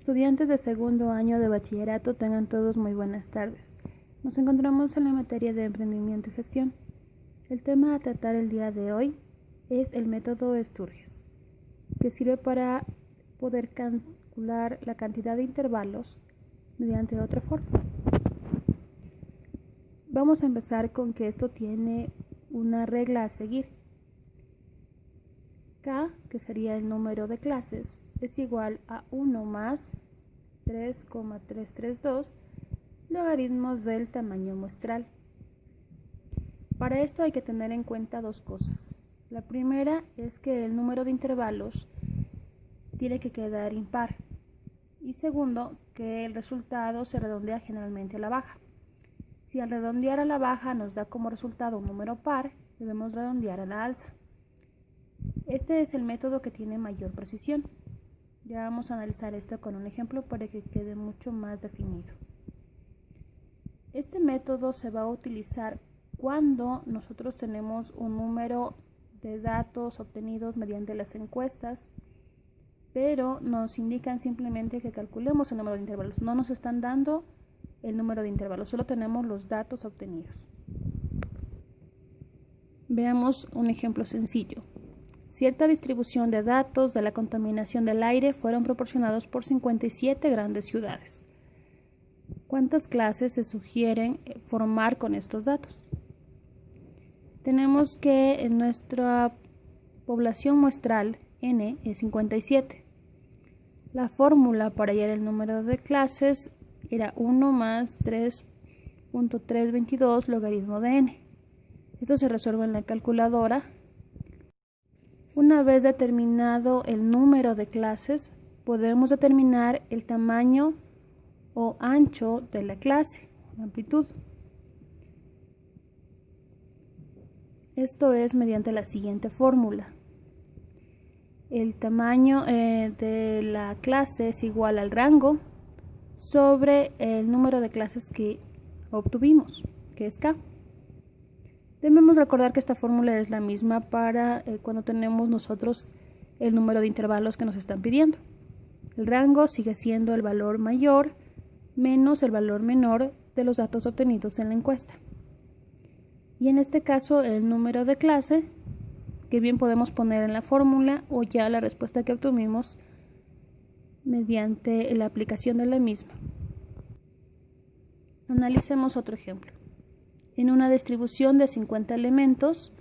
Estudiantes de segundo año de bachillerato, tengan todos muy buenas tardes. Nos encontramos en la materia de emprendimiento y gestión. El tema a tratar el día de hoy es el método Sturges, que sirve para poder calcular la cantidad de intervalos mediante otra forma. Vamos a empezar con que esto tiene una regla a seguir. K, que sería el número de clases, es igual a 1 más 3,332 logaritmos del tamaño muestral. Para esto hay que tener en cuenta dos cosas. La primera es que el número de intervalos tiene que quedar impar. Y segundo, que el resultado se redondea generalmente a la baja. Si al redondear a la baja nos da como resultado un número par, debemos redondear a la alza. Este es el método que tiene mayor precisión. Ya vamos a analizar esto con un ejemplo para que quede mucho más definido. Este método se va a utilizar cuando nosotros tenemos un número de datos obtenidos mediante las encuestas, pero nos indican simplemente que calculemos el número de intervalos. No nos están dando el número de intervalos, solo tenemos los datos obtenidos. Veamos un ejemplo sencillo. Cierta distribución de datos de la contaminación del aire fueron proporcionados por 57 grandes ciudades. ¿Cuántas clases se sugieren formar con estos datos? Tenemos que en nuestra población muestral N es 57. La fórmula para hallar el número de clases era 1 más 3.322 logaritmo de N. Esto se resuelve en la calculadora. Una vez determinado el número de clases, podemos determinar el tamaño o ancho de la clase, la amplitud. Esto es mediante la siguiente fórmula. El tamaño de la clase es igual al rango sobre el número de clases que obtuvimos, que es K. Debemos recordar que esta fórmula es la misma para cuando tenemos nosotros el número de intervalos que nos están pidiendo. El rango sigue siendo el valor mayor menos el valor menor de los datos obtenidos en la encuesta. Y en este caso el número de clase, que bien podemos poner en la fórmula o ya la respuesta que obtuvimos mediante la aplicación de la misma. Analicemos otro ejemplo. En una distribución de 50 elementos,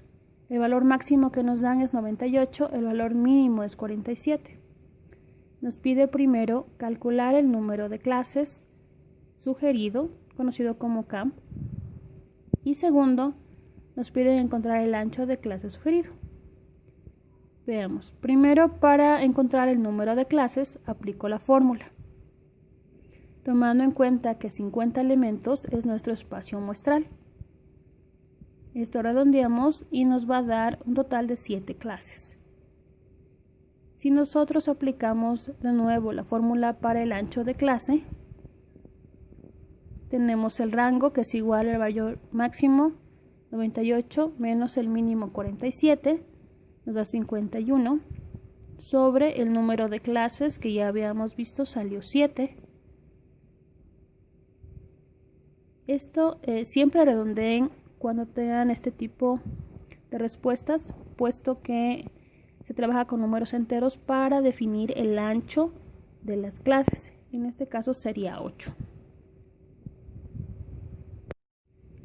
el valor máximo que nos dan es 98, el valor mínimo es 47. Nos pide primero calcular el número de clases sugerido, conocido como K, y segundo, nos pide encontrar el ancho de clase sugerido. Veamos, primero para encontrar el número de clases, aplico la fórmula, tomando en cuenta que 50 elementos es nuestro espacio muestral. Esto redondeamos y nos va a dar un total de 7 clases. Si nosotros aplicamos de nuevo la fórmula para el ancho de clase, tenemos el rango que es igual al valor máximo 98 menos el mínimo 47, nos da 51, sobre el número de clases que ya habíamos visto salió 7. Esto siempre redondeen cuando tengan este tipo de respuestas, puesto que se trabaja con números enteros para definir el ancho de las clases. En este caso sería 8.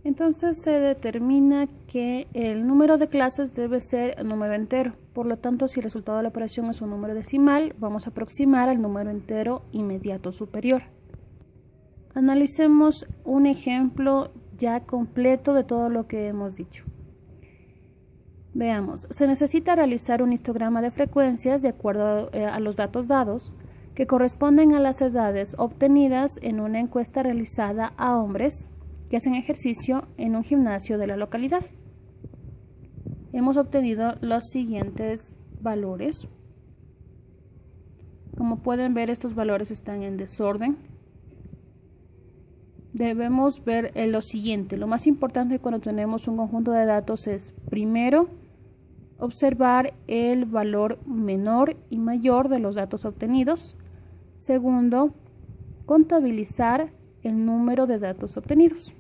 Entonces se determina que el número de clases debe ser el número entero. Por lo tanto, si el resultado de la operación es un número decimal, vamos a aproximar al número entero inmediato superior. Analicemos un ejemplo ya completo de todo lo que hemos dicho. Veamos, se necesita realizar un histograma de frecuencias de acuerdo a los datos dados que corresponden a las edades obtenidas en una encuesta realizada a hombres que hacen ejercicio en un gimnasio de la localidad. Hemos obtenido los siguientes valores. Como pueden ver, estos valores están en desorden. Debemos ver lo siguiente. Lo más importante cuando tenemos un conjunto de datos es, primero, observar el valor menor y mayor de los datos obtenidos. Segundo, contabilizar el número de datos obtenidos.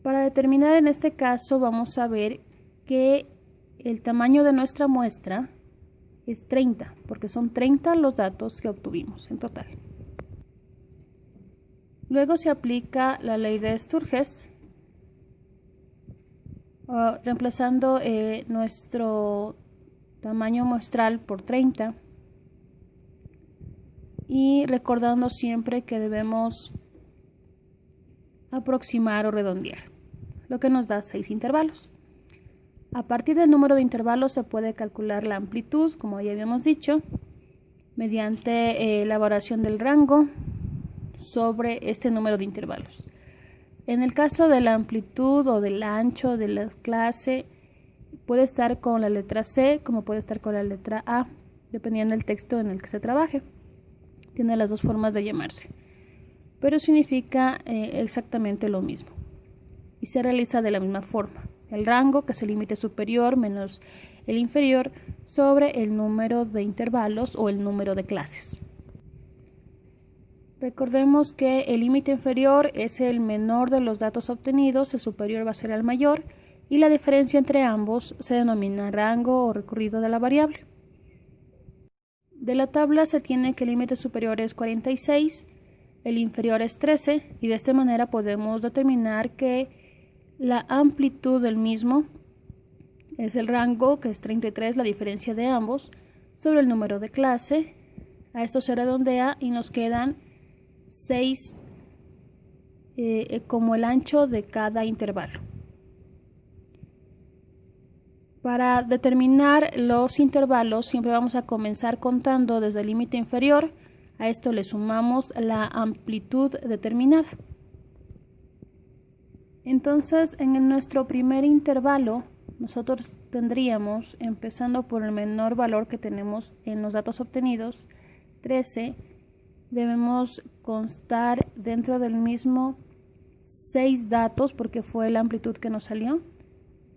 Para determinar en este caso vamos a ver que el tamaño de nuestra muestra es 30, porque son 30 los datos que obtuvimos en total. Luego se aplica la ley de Sturges, reemplazando nuestro tamaño muestral por 30 y recordando siempre que debemos aproximar o redondear, lo que nos da 6 intervalos. A partir del número de intervalos se puede calcular la amplitud, como ya habíamos dicho, mediante elaboración del rango sobre este número de intervalos. En el caso de la amplitud o del ancho de la clase, puede estar con la letra C como puede estar con la letra A, dependiendo del texto en el que se trabaje. Tiene las dos formas de llamarse, pero significa exactamente lo mismo y se realiza de la misma forma. El rango, que es el límite superior menos el inferior, sobre el número de intervalos o el número de clases. Recordemos que el límite inferior es el menor de los datos obtenidos, el superior va a ser el mayor, y la diferencia entre ambos se denomina rango o recorrido de la variable. De la tabla se tiene que el límite superior es 46, el inferior es 13, y de esta manera podemos determinar que la amplitud del mismo es el rango, que es 33, la diferencia de ambos, sobre el número de clase. A esto se redondea y nos quedan 6 como el ancho de cada intervalo. Para determinar los intervalos siempre vamos a comenzar contando desde el límite inferior. A esto le sumamos la amplitud determinada. Entonces, en nuestro primer intervalo, nosotros tendríamos, empezando por el menor valor que tenemos en los datos obtenidos, 13, debemos constar dentro del mismo 6 datos, porque fue la amplitud que nos salió,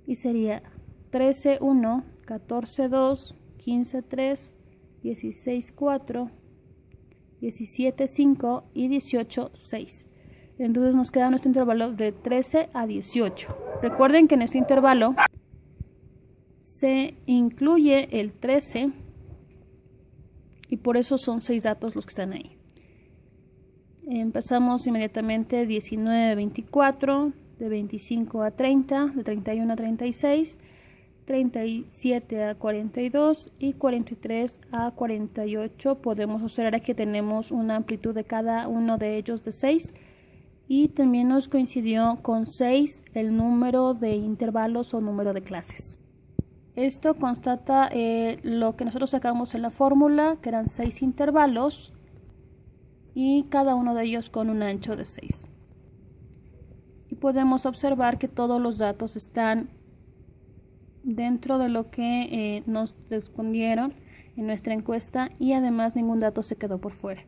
y sería 13.1, 14.2, 15.3, 16.4, 17.5 y 18.6. Entonces nos queda nuestro intervalo de 13 a 18. Recuerden que en este intervalo se incluye el 13 y por eso son 6 datos los que están ahí. Empezamos inmediatamente 19 a 24, de 25 a 30, de 31 a 36, 37 a 42 y 43 a 48. Podemos observar que tenemos una amplitud de cada uno de ellos de 6. Y también nos coincidió con 6 el número de intervalos o número de clases. Esto constata lo que nosotros sacamos en la fórmula, que eran 6 intervalos y cada uno de ellos con un ancho de 6. Y podemos observar que todos los datos están dentro de lo que nos respondieron en nuestra encuesta y además ningún dato se quedó por fuera.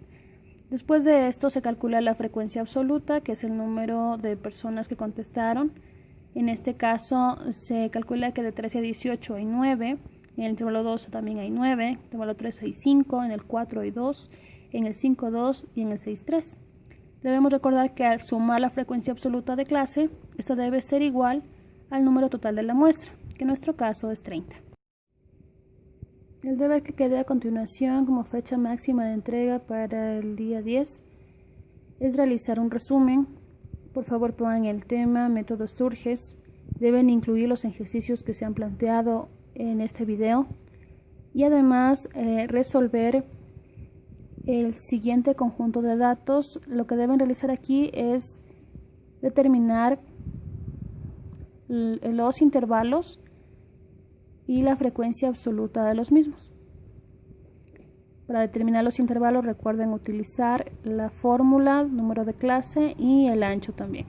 Después de esto se calcula la frecuencia absoluta, que es el número de personas que contestaron. En este caso se calcula que de 13 a 18 hay 9, en el intervalo 2 también hay 9, en el intervalo 3 hay 5, en el 4 hay 2, en el 5 2 y en el 6 3. Debemos recordar que al sumar la frecuencia absoluta de clase, esta debe ser igual al número total de la muestra, que en nuestro caso es 30. El deber que queda a continuación como fecha máxima de entrega para el día 10 es realizar un resumen. Por favor pongan el tema, método Sturges. Deben incluir los ejercicios que se han planteado en este video y además resolver el siguiente conjunto de datos. Lo que deben realizar aquí es determinar los intervalos y la frecuencia absoluta de los mismos. Para determinar los intervalos recuerden utilizar la fórmula, número de clase y el ancho también.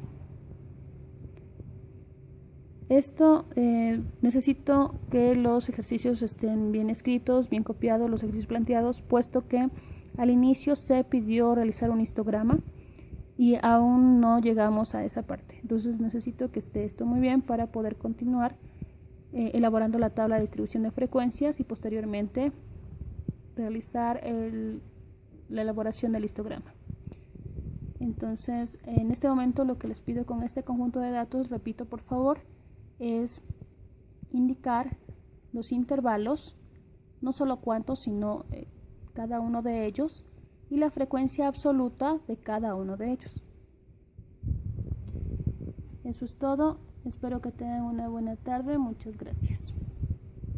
Esto necesito que los ejercicios estén bien escritos, bien copiados, los ejercicios planteados, puesto que al inicio se pidió realizar un histograma y aún no llegamos a esa parte. Entonces necesito que esté esto muy bien para poder continuar elaborando la tabla de distribución de frecuencias y posteriormente realizar la elaboración del histograma. Entonces, en este momento lo que les pido con este conjunto de datos, repito por favor, es indicar los intervalos, no solo cuántos, sino cada uno de ellos, y la frecuencia absoluta de cada uno de ellos. Eso es todo. Espero que tengan una buena tarde. Muchas gracias.